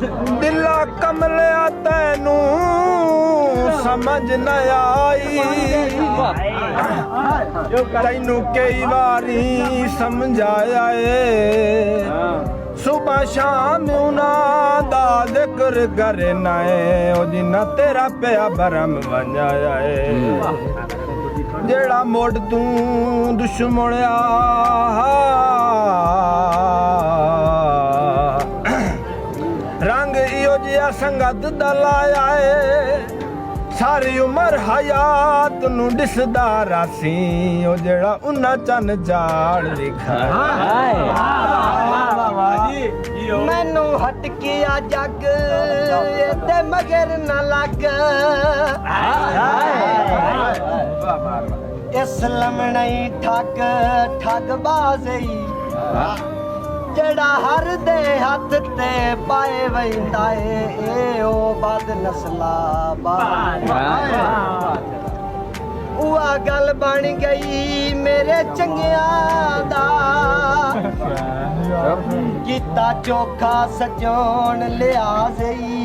दिला कमलिया तैनू समझ न आई तैनू कई बारी समझाया सुबह शाम उन्हां दा जिक्र करे नाए ओ जिन्ना तेरा पिया भरम वंजाया जेड़ा मुड़ तू दुश्मनिया रंग इहो जिहा संगत दा लाया सारी उमर हयात नू दिसदा रासी ओ जेड़ा उन्ना चन चाड़ लिखा मैनू हटकिया जग ते मगर न लग इस लमणई ठग ठग बाज़ई जेड़ा हर दे हथ ते पाए वैंदा ए ओ बद नस्ला उआ गल बन गई मेरे चंगिया दा कीता चोखा सजोन लिया सही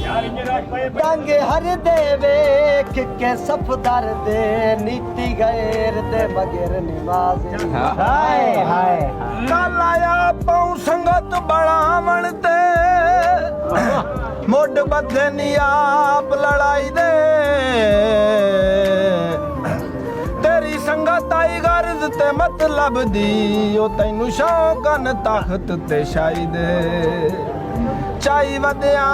डंग हर दे वेख के सफदर दे नीति गैर दे मगर निवाज हाय हाय कल आया पाऊं संगत बढ़ावण ते मुड बधे नी आप लड़ाई दे तेरी संगत आई गर्ज ते मतलब दी ओ तैनू शौकन ताकत ते शाई दे चाई वधिया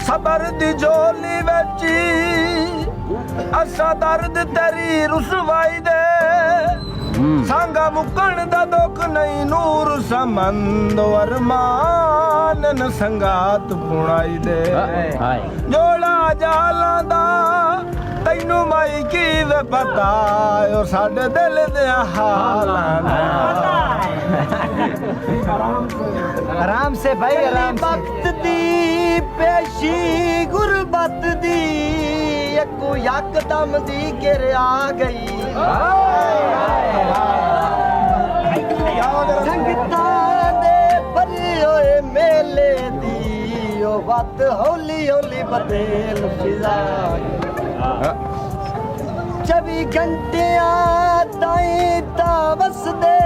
सबर दी झोली बेची असा दर्द तेरी रुसवाई दे सांगा मुकण दा दुख नहीं नूर समंद अरमान न संगात पुणाई दे जोड़ा जाला दा तैनू माई की वे पता ओ साडे दिल दे हालां आराम से भाई आराम से वक्त दी पेशी गुरबत दी को यकदम दी गिर आ गई संगता दे भरे होए मेले दी ओ बात हौली हौली बदल फिजा 24 घंटिया ताई ता वसदे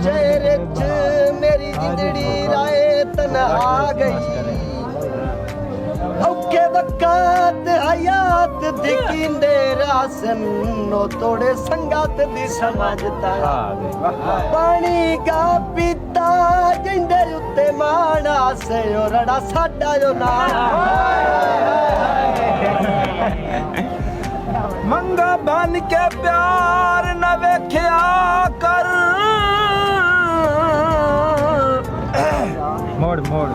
शहर च मेरी जिंदड़ी राए तन्हा गई औखे वक़्त हयात दिखिंदे रासन नो तोड़े संगत दी समझता पानी का पीता जिंदे उत्ते माना से ओ रड़ा साडा जो ना मंगा बन के प्यार न वेख्या कर मोड़ मोड़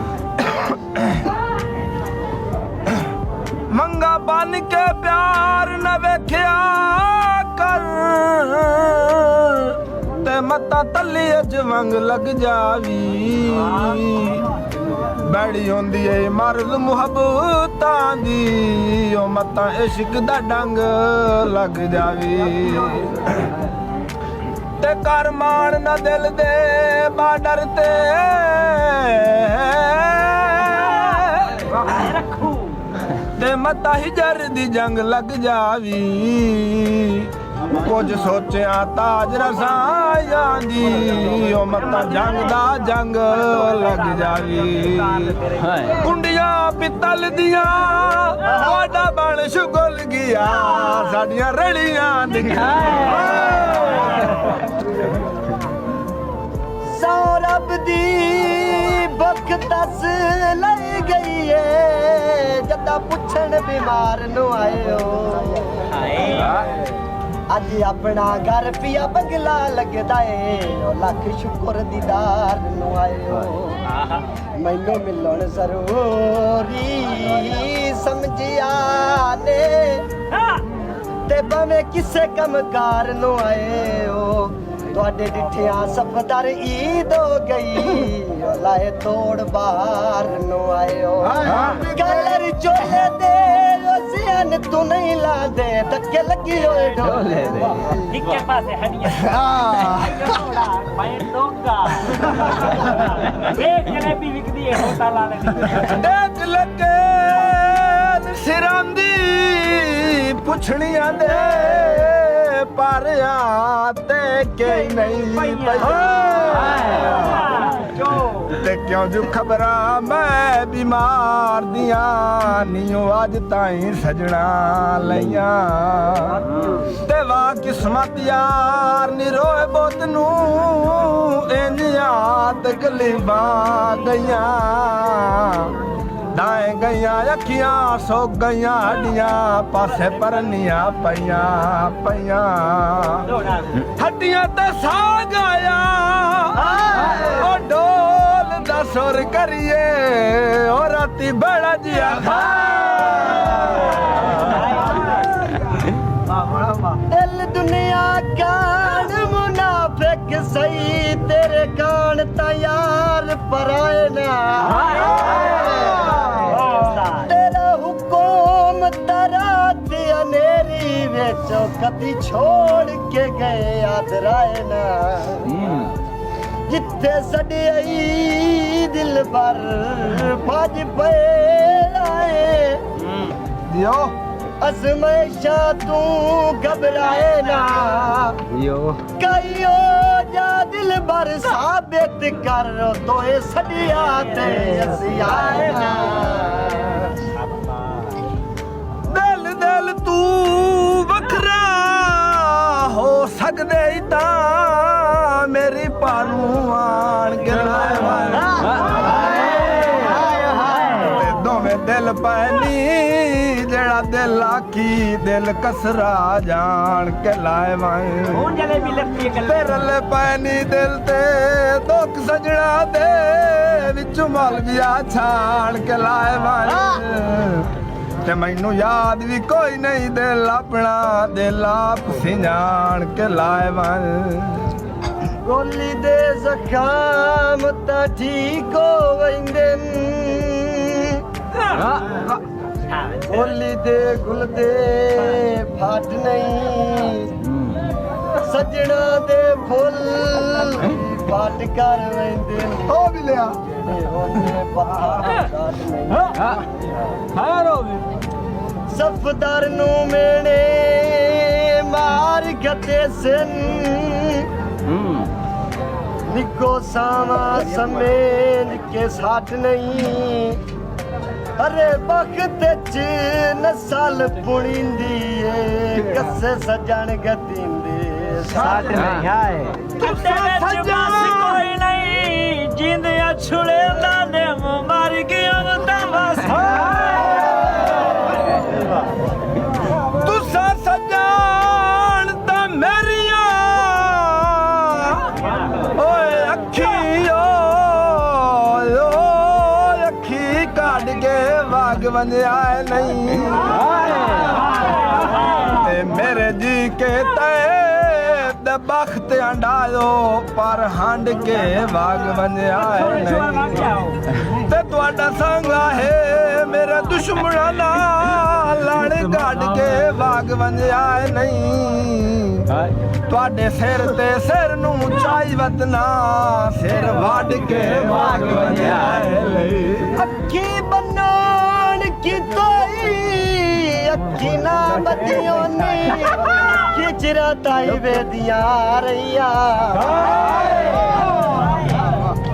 मंगा बन के प्यार न वेख्या कर ते मता तली अज वंग लग जावी बैड़ी होंदी है मर्द मुहब्बतां दी ओ मता इश्क दा डंग लग जावी ते कर मान न दिल दे बाडर ते ते मता हिजर दी जंग लग जावी कुछ सोचिया ताज रसायां दी ओ मता जंग दा जंग लग जावी कुंडियां पित्तल दियां वाडा बन शुगल गया साडियां रड़ियां दियां सौरभ दी बख दस लई गई है जदा पुछण बीमार नु आयो अज अपना घर पिया बंगला लगदा है ओ लख शुक्र दीदार नु आयो मैनू मिलण जरूरी समझिया ने ते भावें किसे कमकार नु आए हो तुहाडे डिठिया सफदर ईद हो गई लाए तोड़ बाहर नु आयो कलर चोले दे हड्डियां ने तू नहीं ला दे धक्के लगी होए ढोले दे इक्के पासे हड्डियां जोड़ा मैं दूंगा एक जलेबी विकदी है होता लाने दी देख लगे सिरां दी पुछड़ियां दे पारियां ते के नहीं ते क्यों जो खबरां मैं बीमार दियां नीओ अज ताईं सजना लईयां ते वाह किस्मत यार नी रोए बुत नू इंज याद गलीबां गईयां दाएं गईयां अखियां सो गईयां हड्डियां पासे परनियां पईयां पईयां हड्डियां ते साग आया ओ ढोल दा सुर करिए ओ राती बड़ा जिया दिल दुनिया कान मुनाफिक सही तेरे कान तैयार पराए ना तेरा हुकुम तरात अनेरी वेचो कभी छोड़ के गए याद राए ना जिथे सड़ी आई दिल पर भज पे लाए दियो अजमैशा तू घबराए ना यो कईयो जा दिल भर साबित कर तो ये सदिया ते असी आए ना दिल दिल तू वखरा हो सकदे ता मेरी पानू आन के दोवें दिल पैनी जेड़ा दिल आखी दिल कसरा जान के लाए वाए कौन जलेबी लगती है ते रले पैनी दिल ते दुख सजना दे विचों मलविया छाण के लाए वाए ते मैनू याद भी कोई नहीं दिल अपना दिल आप सिंजान के लाए वाए गोली दे जखाम ता ठीक हो वंदे गोली दे गुल दे फाट नहीं सजना दे फुल फाट कर वंदे हो भी लिया सफदार नू मेने मार गते सिन निको सावा समेन के साथ नहीं अरे वक्त च नसल पुणींदी कसे सजन गतींदी साथ नहीं आए कोई नहीं जिंद छुड़े दाने मार गया तमास तुसा सजान ता मेरिया ओए अखी ओ अखी काट के वाग वंजाए नहीं ते मेरे जी के तय बख्त अंडायो पर हंड के वाग वंजाए नहीं ते तुहाडा संगा है मेरे दुश्मना नाल लड़ गढ़ के वाग वंजाए नहीं तुहाडे सिर ते सिर नू चाई वतना सिर वड के वाग वंजाए नहीं अखी बनान की तोई अखी ना बदियों नी खिचरा ताई वेदिया रैया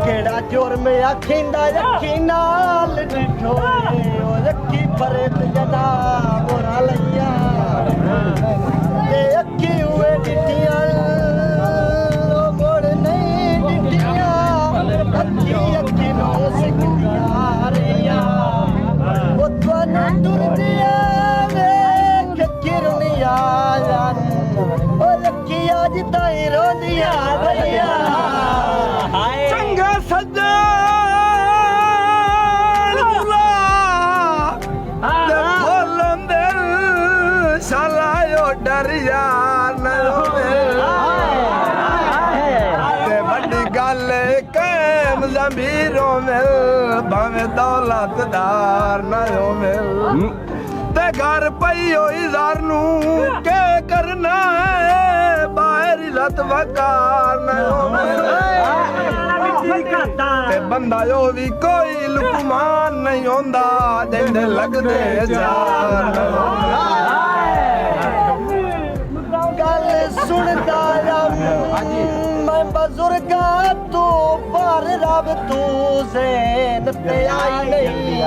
केड़ा जोर में अखींदा अखी नाल डिठो ओ अखी परे ते जना बोरा लैया ते अखी हुए डिठियां मोड़ नहीं डिठियां अखी अखी नो सिकदिया रैया ओ तवानू टुरदिया वे किरनिया ओ लकी आज ताई रोंदिया रैया चंगा सज्जन बुला ते फुल्ल दिल शालायो डर यार न ते बड़ी गल कैम जमीरों मिल भावे दौलतदार न मिल ते घर पई होई जार नू के करना है बाहर लत वकार न ते बंदा जो भी कोई लुकमान नहीं होंदा जिंदे लगदे जार गल सुनदा मैं बुजुर्गा तू पर रब तू ज़ैन पे आई नहीं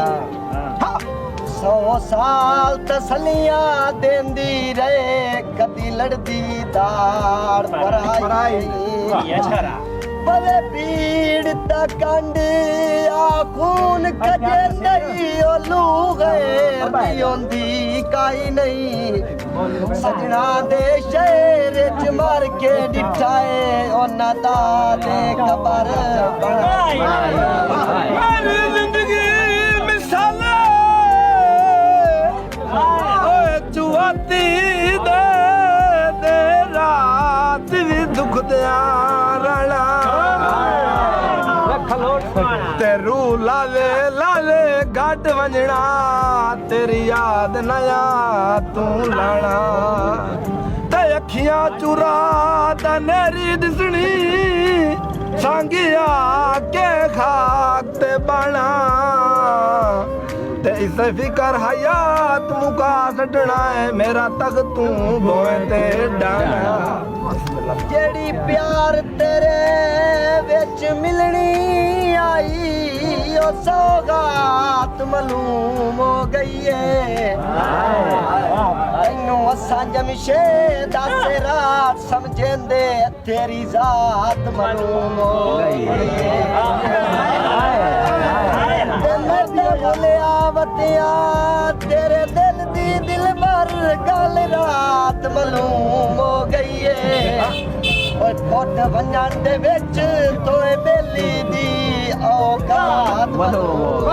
100 साल तसलियां देंदी रहे कदी लड़दी दाड़ पर आई बड़े पीड़ दा कंड आ खून कजे नहीं ओ लू गैर दी होंदी काई नहीं सजना दे शहर च मार के डिठाए ओना दा दे कबर मेरी जिंदगी मिसाले ओए चुआती दे रात भी दुख दिया रला ते रू लाले लाले घाट वंजना तेरी याद नया तू लाना ते अखियां चुरा ता नेरी दिसनी सांगिया के खाक ते बना ते इसे फिकर हयात मुका छड़ना है मेरा तक तू बोए ते डाना जेड़ी प्यार तेरे विच मिलनी आई ओ सौगात मालूम हो गई है तैनू असां जमशेद आसे रात समझेंदे तेरी जात मालूम हो गई ते मैं ते बोलिया बतिया तेरे दिल दी दिल भर गल रात मालूम हो गई है और कोट वंजन दे विच तोए बेली दी औकात मालूम